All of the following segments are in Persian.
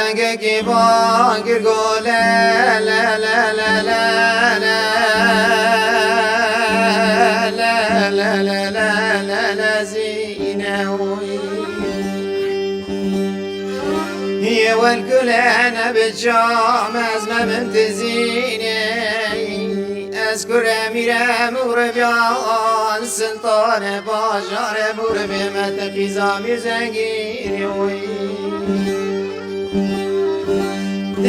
دنگ کی باگر گله لا لا لا لا لا لا لا لا لا لا لا زينوي هي والكل انا بالشام ازمه بنت زيني اذكر امير مغربيان سلطان باجار مغربي متقي زامير زنگيري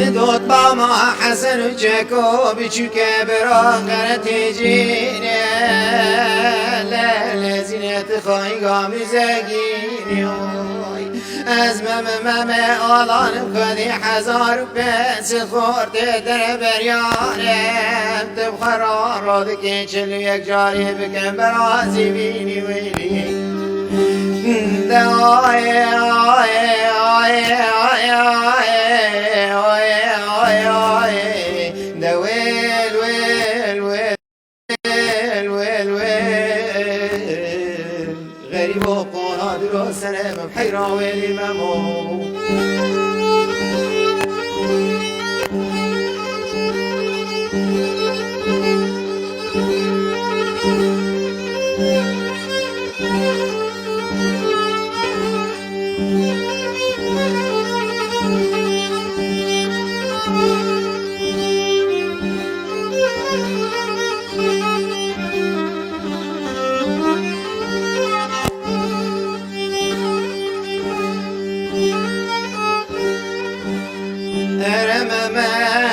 دود با ما حسن و چکو بیچوکه برا قرط جینه لزینت خواهی گامی زگینی از مم آلانم کدی 1000 پس خورده در بریانم تب خرار را دکی 41 جاری بکن برازی بینی ویلی دعای آی آی آی آی ده ويل ويل ويل ويل ويل غريب وقادر وسلام بحيرة ويلي ممو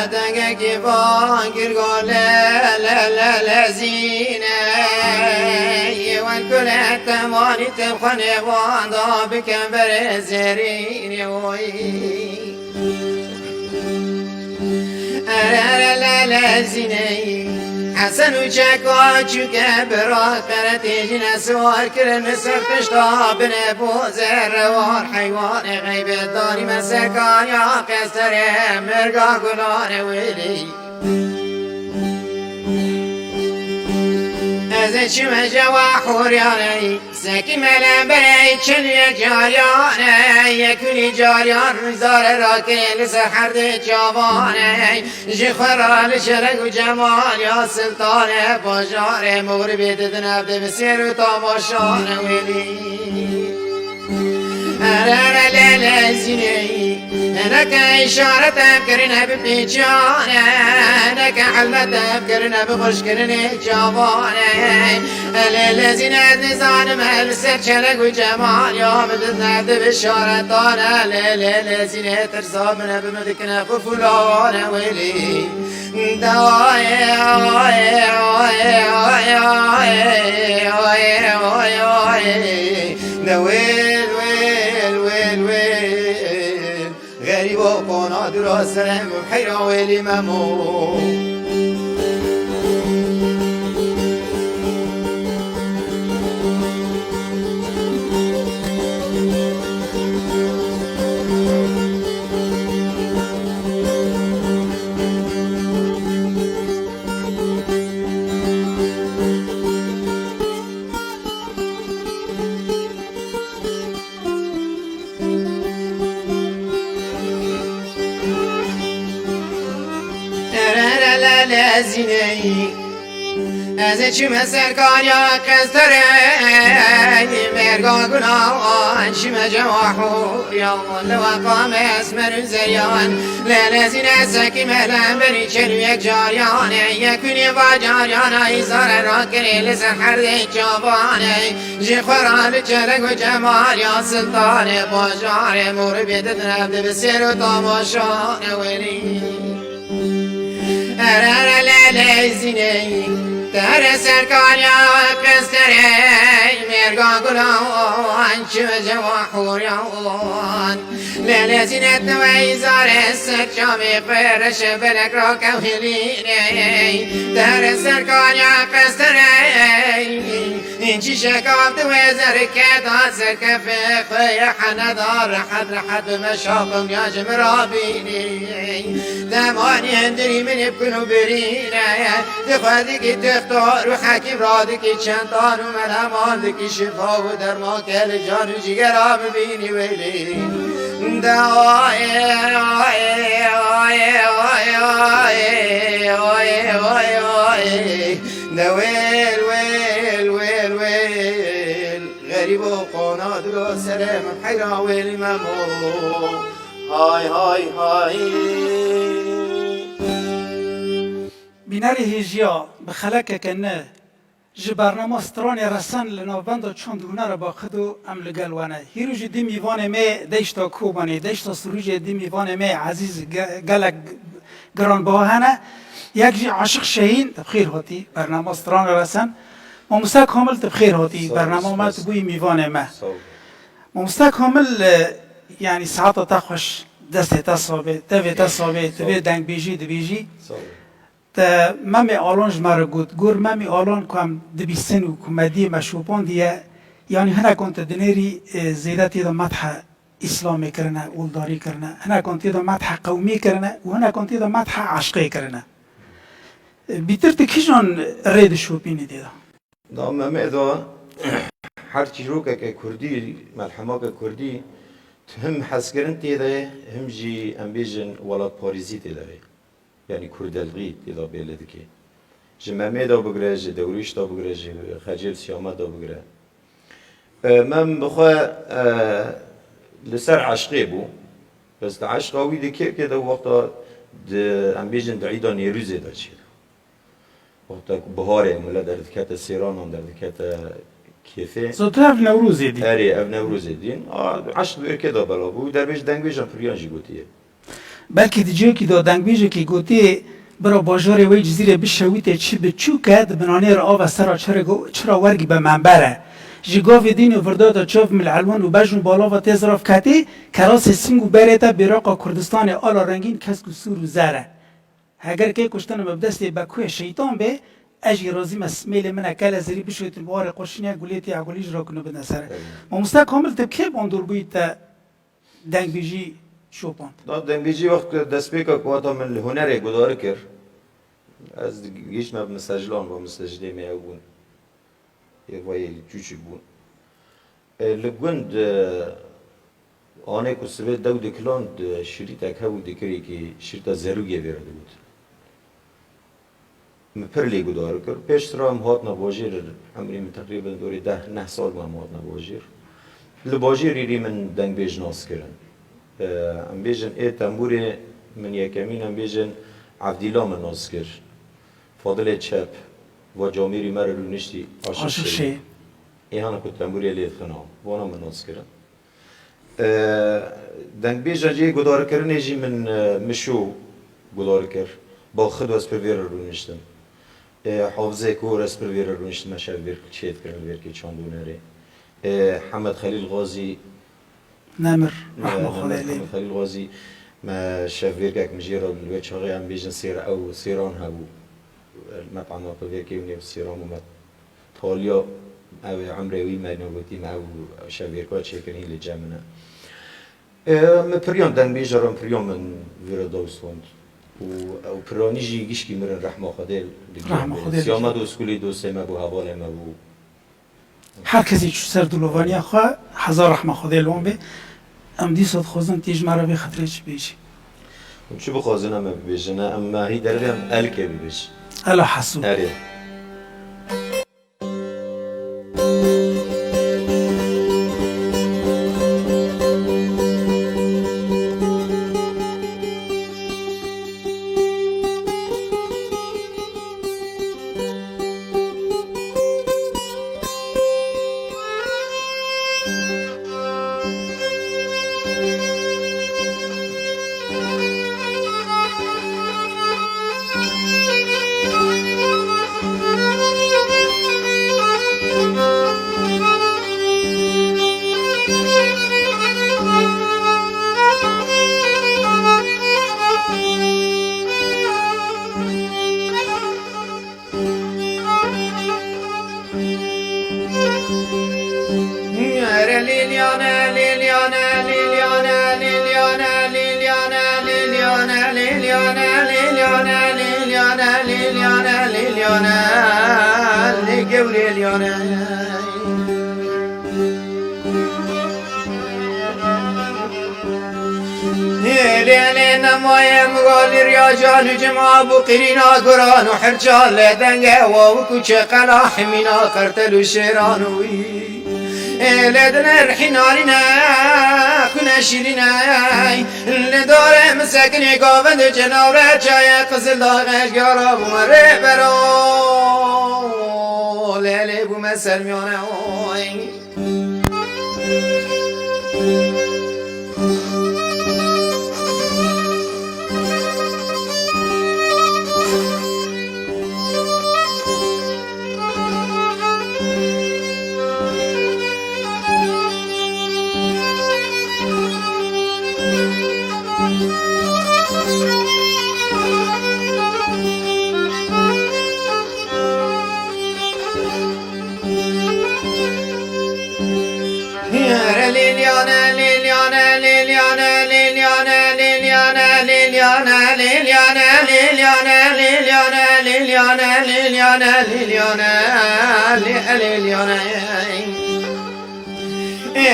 دنگی باگر گله لا لا لا زینه یوان کل تمانی تبخانه واندا بکن بر زرینی لا لا لا زینه حسن و چکا چوکه برا قرطی جنه سوار کرن سرتش تا بنه بوزه روار حیوان غیبت داری مسکان یا قستره مرگا گلان ویلی از چم جوا خوریانه سکی ملن برای چلی جاریانه یکونی جاریان روزار را که لسحر ده جوانه جخورال شرق و جمال یا سلطان باجار مغربی ددنب ده بسیر و تاماشان ویلی لا زيني أنك إشارة أفكرنا ببيجانة أنك علمة أفكرنا بخش كرني جوانة لا زينة نزان مهلسة شلق وجمال يوم بدنا بشارة طانة لا زينة ترصابنا بمدكنا ففلانة ويلي دواي دويل غريب وقنادر وسلام بحيرة ويلي ممو لازینی از چی مسرکان یا قصدره مرگا گناهان شما جواحور یا لوقام اسمر زریان لازین سکی مهلن بری چلو یک جاریانه یکونی با جاریانه ایزار را کری لسحر ده جوانه جی خورال چلگ و جمال یا سلطان باجار مغربی ددنب ده بسیر و تاماشان ولی لا زيني ترى سركان يا قستري مرقا قلوان شو جواحور يوان لا زينة نويزار السجامي فرش بلك روكا وهليني ترى سركان يا قستري اینچی شکافت وزر کتا سرکف خیح ندار حد مشاقم یا جمرا بینی دمانی هندری من بکنو برینه دخوادی که تختار و حکیم رادی که چندان و ملمان دکی شفا و درمان کل جان و جگرا ببینی ویلی ويل ويل ويل ويل غريب وقناد له سلام حيرة ويل مامو هاي هاي هاي بیناری هیجیا بخلک کنه جبرنامه سترانی رسن لنابند چند دونه را با خودو ام لگلوانه هیروج دی میوان می دیشتا کوبانی دیشتا سروج دی میوان می عزیز گلک گران باهنه یک جی عاشق شهین تبخیر هاتی برنامه ستران رسن ممسا کامل تبخیر هاتی برنامه ما تبوی میوان ما ممسا کامل یعنی ساعت تخوش دست تصابه تبه تصابه تبه دنگ بیجی دبیجی تا ممی آلان جماره گور ممی آلان کم دبیستن و کمدی مشوپان دیه یعنی هنه کنت دنیری زیده تیدا مدح اسلامی کرنه اولداری کرنه هنه کنت تیدا مدح قومی کرنه و هنه کنت تیدا مدح عشقی کرنه بیتر تکیجان رید شوپینی دیده نام ممدان هر چیروکه که کردی ملحمه که کردی هم حسکرن تیده هم جی امبیجن ولاد پاریزی تیده یعنی کردلغی تیده بیلده که جمعه دا بگره جه دوریش دا بگره جه خجیل سیامه دا بگره من بخواه لسر عشقی بو بس دا عشق آوی ده که دا وقتا امبیجن دعیدا نیروزه دا چیده وقتا بهاره ملا در دکت سیران هم در دکت کیفه زودتر اف نوروزی دی اری اف نوروزی دین عشق دو ارکه دا بلا بو در بیش دنگ بیشن پریان جی گوتیه بلکه دیجه که دا دنگ بیجه که گوتی برا باجار وی جزیره بشویته چی به چو کد بنانه را آب سرا چرا ورگی به منبره جگاوی دین و وردادا چاف ملعلوان و بجن بالا و تیز راف کتی کراس سنگو بریتا براقا کردستان آلا رنگین کسکو سور و زره اگر که کشتن مبدست بکوی شیطان به اجی رازی مسمیل من اکل زری بشویت الوار قشنی گلیتی عگلیج را کنو بدن سره ما مستا کامل تبکه باندور بویت دنگ بیجی شوپاند دنگ بیجی وقت دست بیکا کواتا من هنره گداره کر از گیش مب مسجلان و مسجلی میو بون یه وای چوچک بون لگوند آنه که سوید دو دکلاند شریط اکه بود دکری که شریط زروگیه بیرده بود مپرلی گداره کرد پیش ترا هم هات نباجیر همریم تقریبا دوری 10 سال هم هات نباجیر لباجیری ری من دنگ بیج ناس کرن ام بیجن ای تنبوری من یکمین ام بیجن عبدالله من ناس کرد فاضل چپ و جامیری مر رو نشتی عاشق شی ایهانا کت تنبوری لید خنام وانا من ناس کرن دنگ بیجن جی گداره کرنه جی من مشو گداره کرد با خود از پرویر رو نشتم حافظه کور از پرویر رو نشتم مشهد بیر چیت کردن بیر که چاندونه ری حمد خلیل غازی نمر رحمه خدا حمد خلیل غازی ما شفیر که مجیرا بالوی چاقی هم بیجن سیر او سیران هبو مطعم آقا که ونیو سیران و تالیا او عمروی منوگتی ما او شفیر که چه کنی لجمنه ما پریان دنگ بیجارم پریان من ویرا داوستوند و پرانیجی گیش کی مرن رحمه خدا سیامه دو اسکولی دو سیمه بو حواله ما بو هر کسی چو سر دلوانی خواه هزار رحمه خدا لون به ام دی صد خوزن تیج مرا به خطره چی بیجی چی بخوازنم بیجنه اما هی درده هم الکه بیش الا حسود ليليانا ليليانا ليليانا ليليانا ليليانا ليليانا ليليانا ليليانا ليليانا ليليانا ليليانا لقولي ليليانا ليلنا مويم قولي رياجان جمع بقرينا قران وحرجان لدنگه ووكوچ قلاح منا قرتلو شيرانوي لدنا رحينارنا كنا شيرنا لدور مسكني قوبند جنورة جاية قزل داغش قرب ومره برو ليلي بو مسلميانا ليليانا ليليانا ليليانا ليليانا ليليانا ليليانا ليليانا ليليانا ليليانا ليليانا ليليانا ليليانا ليليانا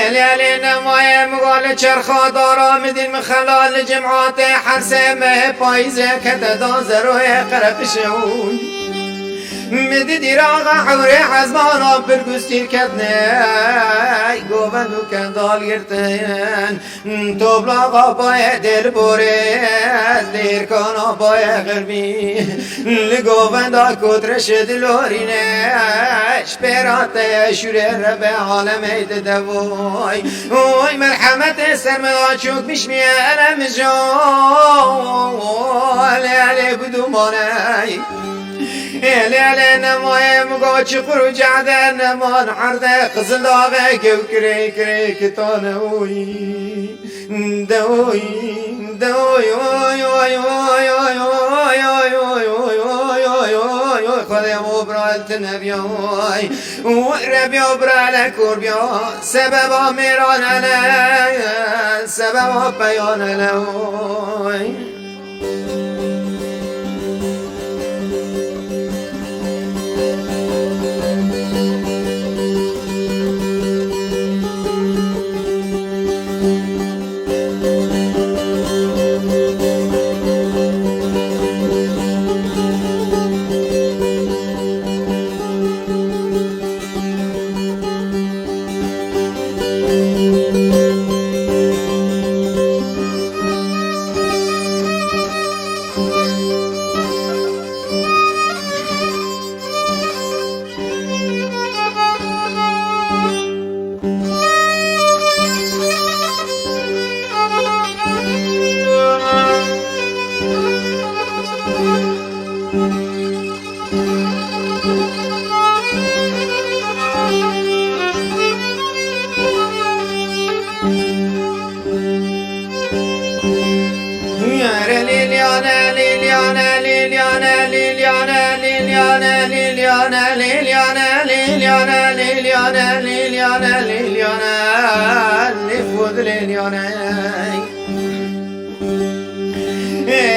ليلينا ما مقال چرخا دارا مدين من خلال جمعات حرسه مه پایزه کده دازروه قرق شون مدي ديراغا حوري حزمانا بالقستير كدني قوبندو كندال يرتين توبلاغا بايا دل بوريز دير كانا بايا غربي لقوبندا كترش دلوريني شبيرات شوري ربي عالمي تدوي وي مرحمة سرمدا چوك بشمي انا مجال علي بدوماني ليلة نماي مقاش خروج عدا نمان حرده قزل داغه كيو كري كري كتانوي دوي دوي اوي اوي اوي اوي اوي اوي اوي اوي اوي اوي اوي خدي ابو برال تنبياي وربي برال كوربيا سبب ميران انا سبب بيان لوي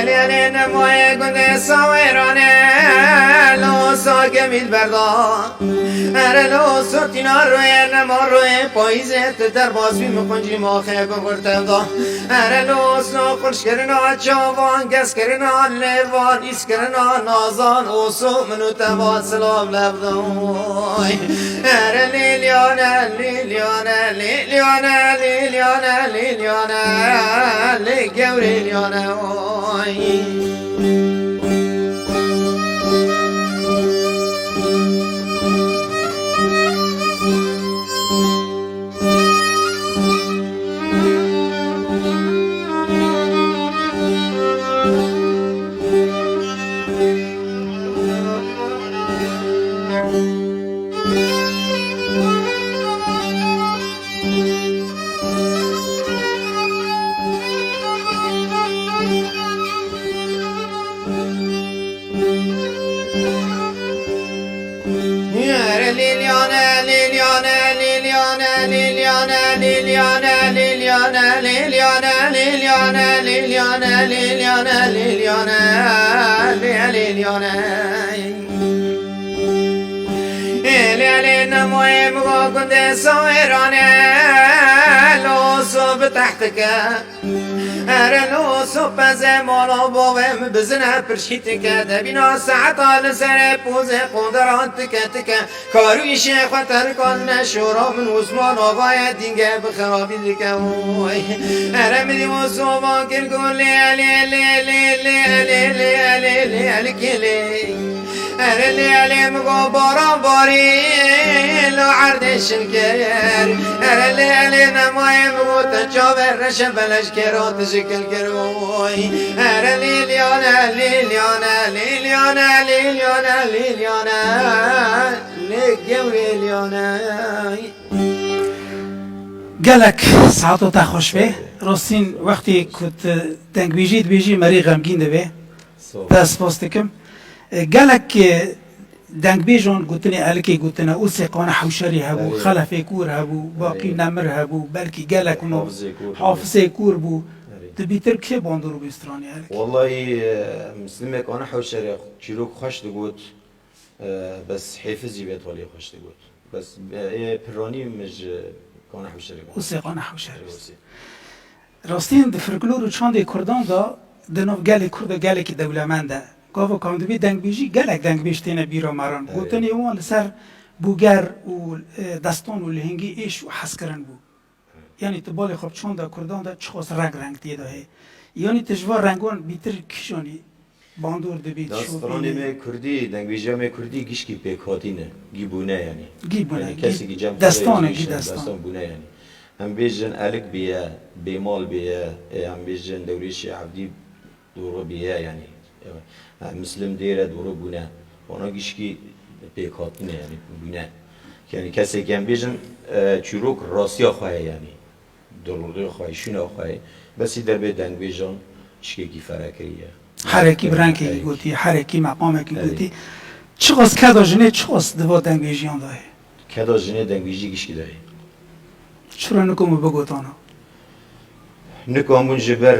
ليلة موية قد سويرانه لو ساقميل بردان اره لو سرتينا روی نما روی پاییزت در باز بی مخونجی ما خیب ورتفدا اره لو سنو خلش کرنا جوان گس کرنا لیوان ایس کرنا نازان اوسو منو تبا سلام لبدای اره لیلیانا لیلیانا لیلیانا لیلیانا لیلیانا لگوری لیانا ليليانا ليليانا ليليانا ليليانا ليليانا ليليانا ليليانا ليليانا ليلينا مهم وكنت صغيراني لو صوب تحتك لو صوب زمانو بوهم بزنه پرشیتك دبینا ساعتا لسر پوزه قدراتك تك کاروی شیخ و ترکان شورا من عثمان آقای دینگه بخرابی دکه ارم دیو صوبان کل گل لی لی لی لی لی لی لی لی لی ارلی علی مگو باران باری لو عردش الكير ارلی علی نمای مگو تجاور رشم بلش کرو تشکل کروی ارلی لیانا لیلیانا لیلیانا لیلیانا لیلیانا لیگوری لیانا گلک ساعتو تا خوش به راستین وقتی کت دنگ بیجید بیجی مری غمگین دوه دست باستکم گلک دنگ بیجان گوتنی الکی گوتنه او سقانه حوشری هبو خلف کور هبو باقی نمر هبو بلکی گلک نو حافظه کور بو تبیتر که باندرو بیسترانی الکی والله مسلمه کانه حوشری چیروک خوش دگوت بس حفظی بیت والی خوش دگوت بس پرانی مج کانه حوشری او سقانه حوشری راستین دفرگلور چاند کردان دا دنو گلی کرد گلی که دولمنده گاو کاندوی دنگ بیجی گلک دنگ بیشتینه بیرا مران گوتنی وان سر بوگر و دستان و لهنگی ایش و حس کرن بو یعنی تبال خوب چون دا کردان دا چخواست رنگ دیده هی یعنی تجوار رنگان بیتر کشانی باندور دبید داستانی می کردی دنگ بیجی می کردی گیشکی پیکاتینه گیبونه یعنی گیبونه کسی که جمع دستانه گی دستان بونه یعنی هم بیجن الک بیه بیمال بیه هم بیجن دوریش عبدی دورو بیه یعنی مسلم دیره دورو بونه اونا گیشکی پیکاتینه یعنی بونه یعنی کسی که هم بیجن چیروک راسیا خواهی یعنی دلوری خواهی شونه خواهی بسی در به دنگ بیجن شکی فرکیه حرکی برنکی گوتی حرکی مقام کی گوتی چقاس کدا جنه چقاس دوا دنگ بیجیان داره کدا جنه دنگ بیجی گیشکی داره چرا نکوم بگوتانا نکومون جبر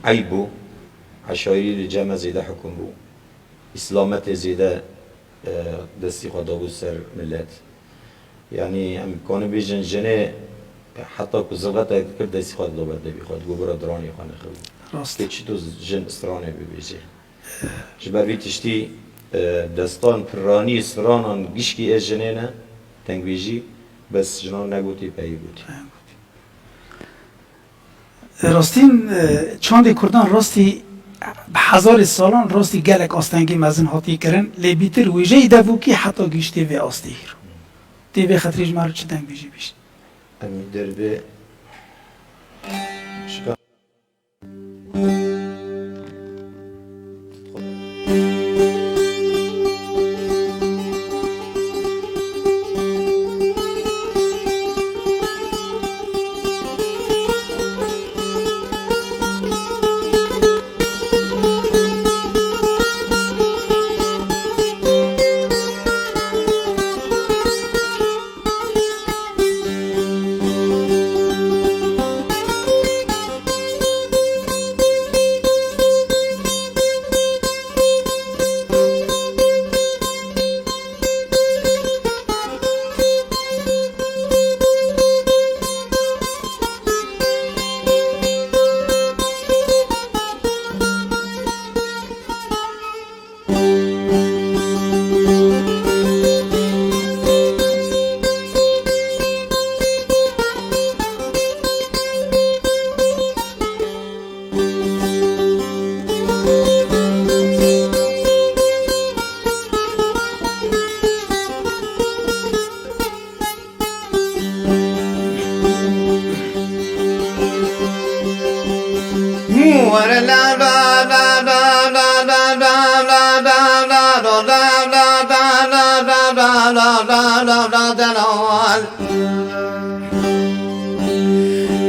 عیبو عشایری جمع زیده حکم بو اسلامت زیده دستی خدا بود سر ملت یعنی امکان بیجن جنه حتی که زلغت کرد دستی خدا بده بیخواد گوبرا درانی خانه خود راست که چی تو جن استرانه ببیجه جبر بی تشتی دستان پرانی استرانان گیشکی از جنه نه تنگ بیجی بس جنان نگوتی پی بودی راستین چاند کردان راستی هزار سالان راستی گلک آستنگی مزن هاتی کرن لیبیتر ویژه دفو که حتی گیشتی و آستیر دیوه خطریج مارو چه دنگ بیجی بیشت امی دربه شکا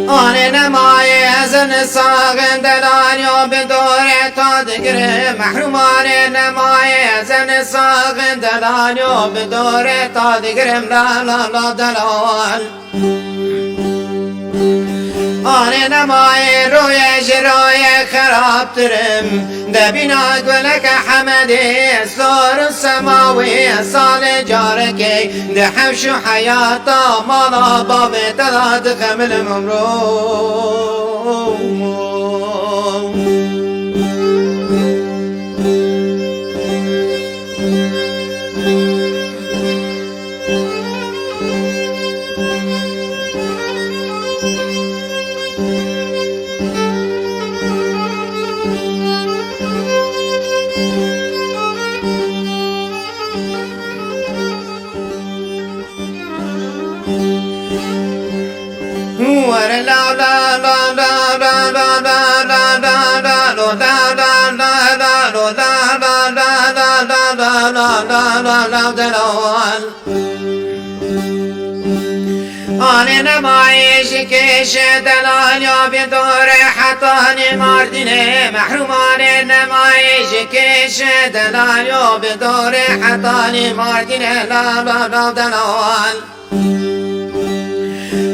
آن نمای ازن ساغن دلان یا به دور تا دگرم محرومان نمای زن ساغن دلانیو بدور تا دگرم لا لا لا دلال آن نمای روی جروی خراب ترم دبینا گلک حمدی سار سماوی سال جارکی دحوش حیاتا مالا باب تلاد خمل ممرو آن نمایش کش دلال یا بدور حتان مردینه محرومان نمایش کش دلال یا بدور حتان مردینه لا لا لا دلال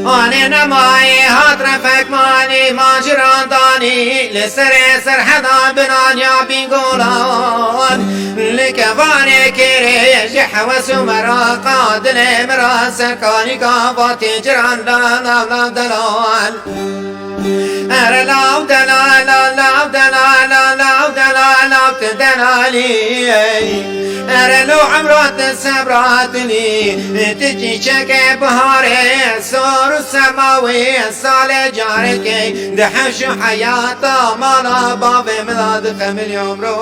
آن نمای هات رفک مالی ماجران دانی لسر سرحدان بنان یا بینگولان لکوان کره جحوس مرا قادل مرا سرکانی کافات جران لا لا لا دلال ار لاو دلال لاو دلال لاو دلال لاو دلالی ارلو عمرات سبراتني تجي شك بهاري سور السماوي سال جارك دحش حياته مالا باب مداد خمل عمره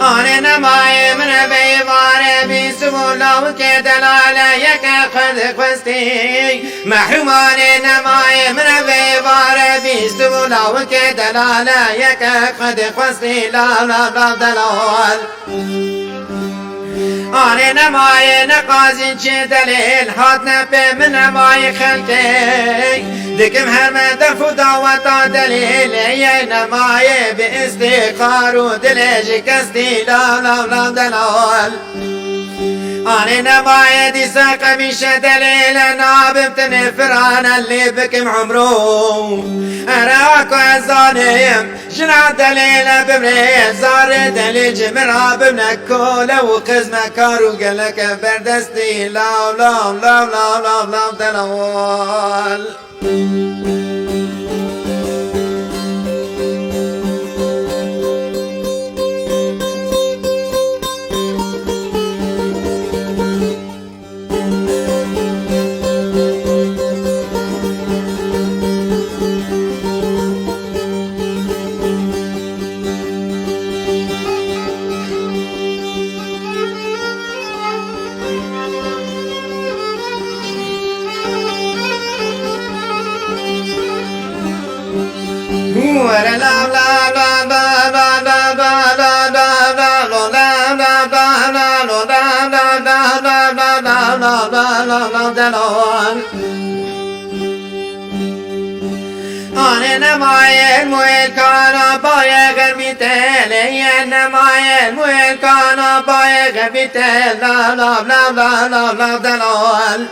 آن نمای من بیوار بی سبولا که دلال یک خود خواستی محرومان نمای من بیوار بی سبولا که دلال یک خود خواستی لا لا لا دلال آن نمای نقازی چه دلیل هات نپی من نمای خلقی دکم هر مدر فداوتا دلیل ای نمای به استقار و دل شکستی لا لا لا دلال آن نمای دیسا قمیش دلیل نابمت نفران اللي بكم عمرو اراكو ازانيم جنع دلیل بمري زار دلیل جمرا بمنكوله وقزم كارو قلك بردستي لا لا لا لا لا لا دلال آن نمای مویل کانا پای غربی تلی نمای مویل کانا پای غربی تل لا لا لا لا لا لا دلال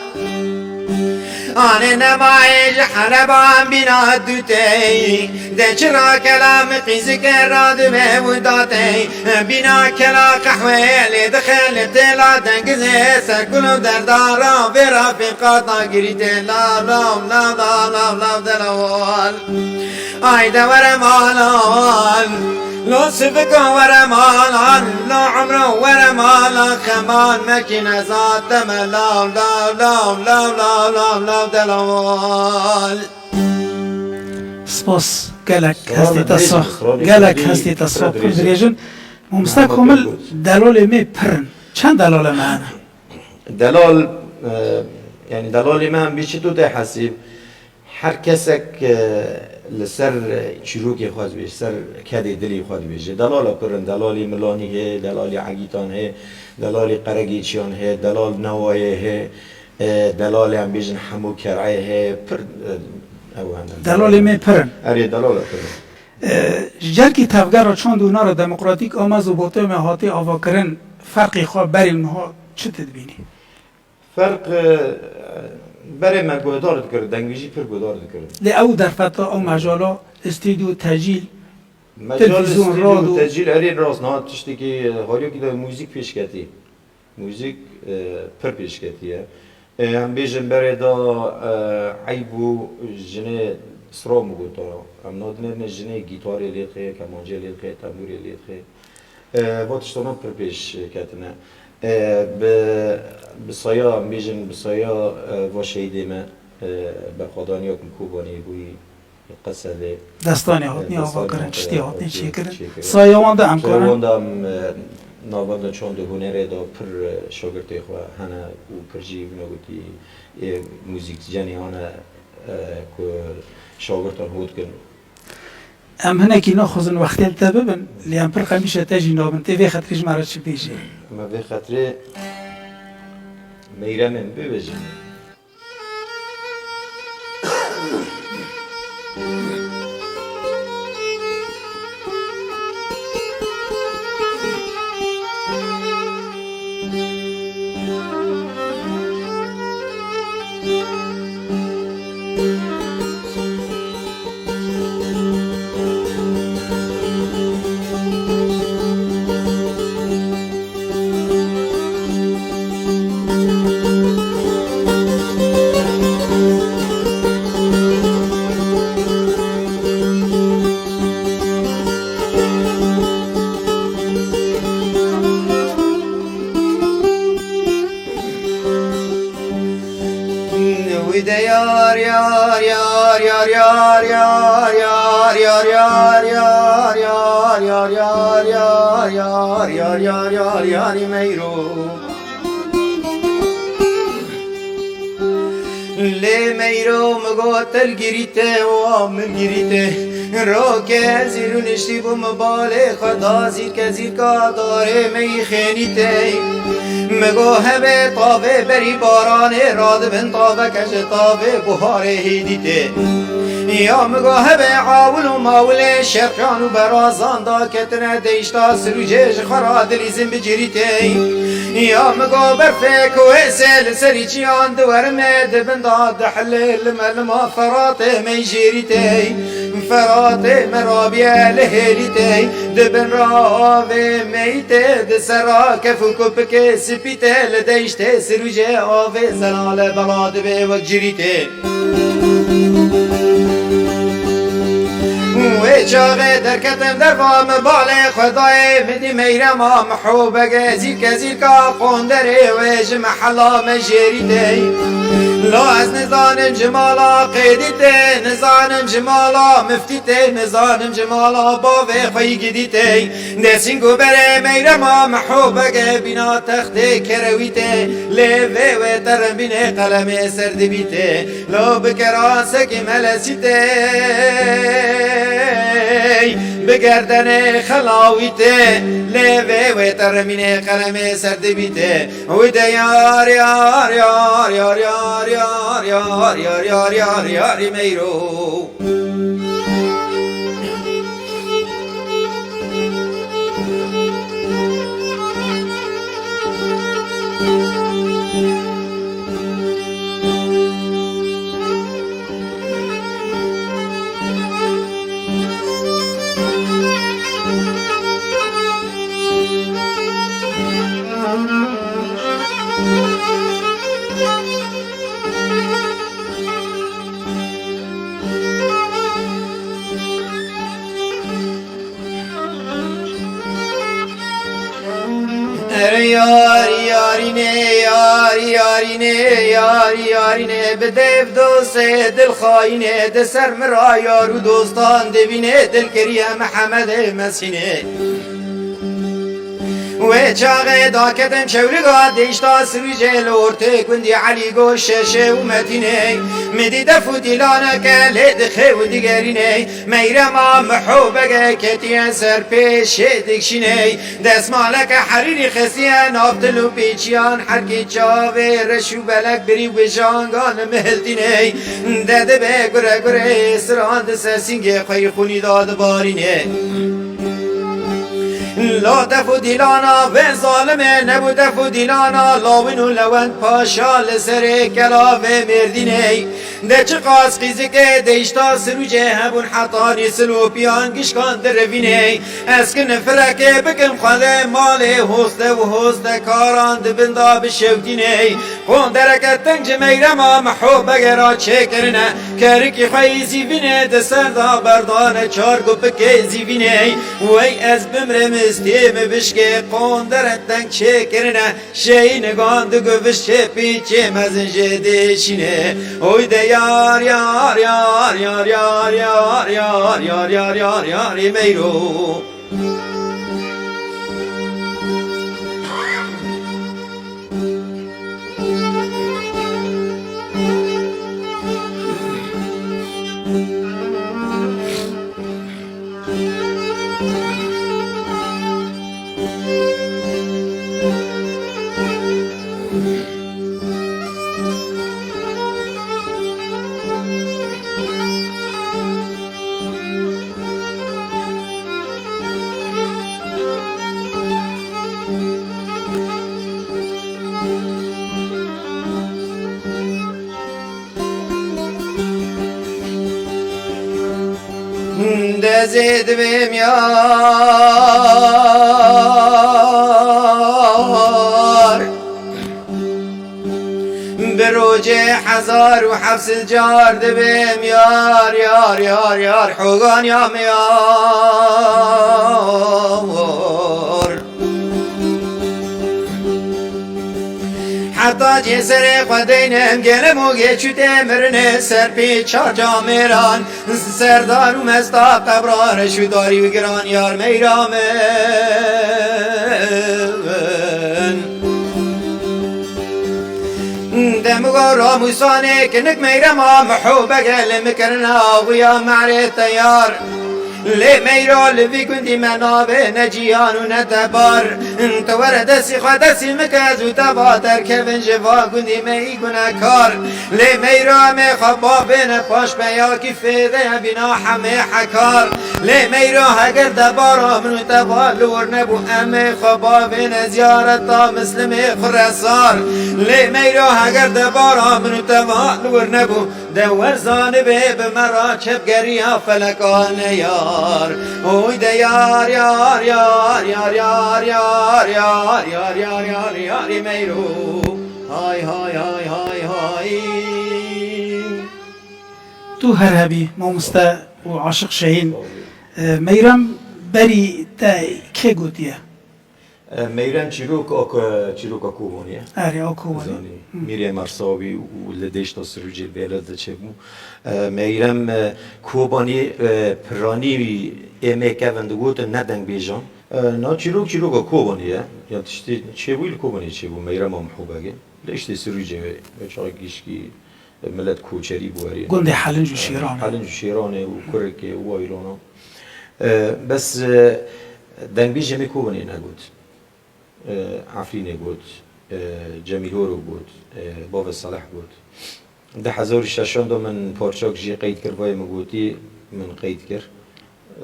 آن نمای جحربان بنا دوتی ده چرا کلام قیز کراد به وداتی بنا کلا قحوه دخل تلا دنگزه سرکلو دردارا و رفقاتا گریت لا لا لا لا لا لا دلوال آی دور مالان لا سفك ورمالا لا عمر ورمالا خمان مكين ذات ملال لا لا لا لا لا لا دلال سپاس گلک هستی تصاح گلک هستی تصاح کن دریجن ممستا کامل دلال می پرن چند دلال معنا دلال يعني دلال ما هم بيشي تو ده حسيب هر كسك لسر چروکی خواهد بیش سر کدی دلی خواهد بیش دلال کرن دلالی ملانی هی دلالی عگیتان هی دلالی قرگیچیان هی دلال نوایه هی دلال هم بیشن همو کرعه هی پر دلالی می پرن اری دلال کرن جرکی تفگر را چون دونا را دموکراتیک آمز و بوته مهاتی آوا کرن فرقی خواه بری اونها چه تدبینی؟ فرق برای من گودار کرد دنگیجی پر گودار کرد لی او در فتا او مجالا استودیو تجیل مجال تلویزیون، استودیو رادیو. تسجیل اری راست نه تشتی که حالی که موزیک پیش کتی موزیک پر پیش کتیه هم بیشتر برای دا عیبو جنه سرا مگوتا هم نادنه جنه گیتاری لیخه کمانجه لیخه تنبوری لیخه واتشتانا پر پیش کتنه بسایا هم بیشتر بسایا و شهیده ما بخدانیا کن کوبانی بوی قصده دستانی هاتنی آوا کرن چتی هاتنی چی کرن سایوان ده ام کنن سایوان ده ناوند چون ده هنره دا پر شاگرده خواه هنه و پر جیب نگوتی موزیک جنی هنه که شاگردان هود کن ام هنه که اینا خوزن وقتی التا ببن لی ام پر قمیشه تجی نابن تیوی خطریش مرا چی بیشه ما به خاطر میرمن ببجم ويدا يار يار يار يار يار يار يار يار يار يار يار يار يار يار يار يار يار يار ميرو لي ميرو مقوتل جريته وامل جريته روكه زيرو نشتي بمبالي خدا زير كزير كاداره مي خينيته مگوه به طاوه بری بارانه راد بن طاوه کش طاوه بهاره هیدیته یا مگوه به عاول و ماول شرقان و برازان دا کتنه دیشتا سروجه خراد لیزم بجریته یا مگو برفک و سل سریچیان دور مد بن داد حلل ملما فرات می جریته فرات مرابیه لهلیته دبن راوه میته دسرا کفو کپک سپیته لدیشته سروجه آوه زلال بلاد به وجریته و چاقه درکتم در وام باله خدای مدی میرم محوبه زیر کزیر که قندره و جمحلا مجریده لا از نزانم جمالا قیدیته نزانم جمالا مفتیته نزانم جمالا باوه خوی گدیته دسینگو بره میرم محوبه بینا تخته کرویته لیوه و ترم بینه قلم سرد بیته لا بکراسک ملسیته بگردن خلاویته لیوه و ترمینه قلم سرد بیته و ده یار یار یار یار یار یار یار یار یار یار یار میرو یاری یارینه یاری یارینه یاری یارینه بدیف دوست دل خاینه ده سر مرا یارو دوستان دبینه دل کریه محمد مسینه و چاقه داکتم چولگا دیشتا سویجه لورته گندی علی گو ششه و مدینه مدی دفو دیلانا که لدخه و دیگرینه میرما محوبگه کتی سر پیش دکشینه دسمالک حریری خسیه نافتل و پیچیان حرکی چاوه رشو بلک بری و جانگان مهلدینه دده به گره گره سراند سرسینگه خوی خونی داد بارینه لا دفو دیلانا و ظالمه نبو دفو دیلانا لاوین و لوند پاشا لسر کلا و مردینه ده چه قاس قیزه که دیشتا سروجه هبون حطانی سلوپیان گشکان در روینه اسکن فرکه بکم خاله مال هسته و هسته کاران دبندا بشوتینه قون درکت تنج میرما محوب بگرا چه کرنه کرکی خوی زیوینه ده سردا بردانه چار گپکه زیوینه وی از بمرم استیم بشکه قندر تنگ چه کرنه شی نگان دو گوش چه پیچه مزن جدشینه اوی ده یار یار یار یار یار یار یار یار یار یار یار میرو دزید بیم یار بروج 1007 جار دبیم یار یار یار یار حقان یا میار حتی جسر خودینم گلم و گچوته مرنه سر پی چار جامران سردار و مستا قبران شداری و گران یار میرامن دمگا راموسانه کنک میرما محوبه گلم کرنا و یا معری تیار لی میرا لوی کندی منابه نجیان و ندبار انت ورد سی خودسی مکز و تباتر کبن جوا کندی می گناکار لی میرا می خبابین پاش بیا کی فیده بینا همه حکار لی میرا اگر دبارا منو تبالور نبو امی خبابین زیارتا مسلم خرسار لی میرا اگر دبارا منو تبالور نبو دور زانبه بمرا چپگری ها فلکان یار اوی ده یار یار یار یار یار یار یار یار یار یار یار میرو های های های های های تو هر هبی مامسته و عاشق شهین میرم بری تا که گوتیه میرم چیروک کوبونیه آره آکوبانی میره مرساوی و لدیش تا سروجی بلد چه بو میرم کوبانی پرانی ایمه که وندگوت ندنگ بیجان نا چیروک کوبانیه یا تشتی چه بویل کوبانی چه بو میرم محبوبه لشتی سروجی بچه گیشکی ملت کوچری بواری گنده حلنج و شیرانه حلنج و شیرانه و کرک و ایرانه بس دنگ بیجه می کوبانی نگود عفرینه بود جمیلورو بود باب صالح بود 10,600 من پارچاک جی قید کرد وای مگوتی من قید کرد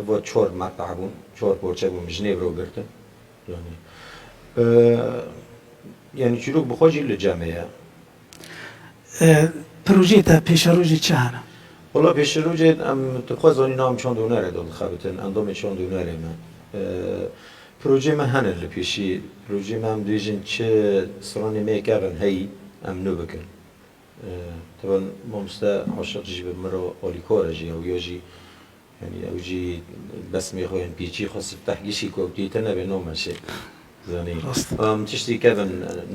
و 4 مقطع بون 4 پارچه بون جنیب رو گرتم یعنی چلوک بخواجی لجامعه پروژه تا پیش روزی چه هنه؟ والله پیش روزی ام تخوازانی نام چند دونره داد خابتن اندام چند دونره من پروژه من هنر لپیشی پروژه من هم دیجن چه سرانی میکردن هی ام نو بکن طبعا مامسته عاشق جی به مرا آلیکاره جی او یا جی یعنی او جی بس میخواین پیچی خواست تحقیشی که اوتیته نبه نومشه زانی راست. تشتی کردن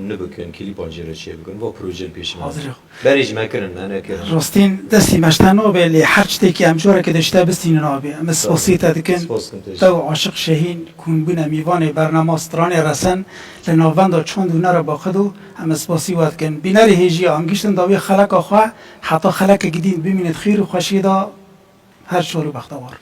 نبکن کلیپ آنجا چیه بکن با پروژه پیش من حاضر. بریج مکرن من نکردم راستین دستی مشتنا به لی هر چیزی که امجوره که داشته بستین نابی ام سپاسی تدکن سپاس کن تشتی تو عاشق شهین کون بنا میوان برنامه استران رسن لناوند چون دونه را با خودو ام سپاسی واد کن بیناری هیجی آمگیشتن داوی خلق آخوا حتی خلق گدید ببینید خیر و خوشی دا هر شورو بختوار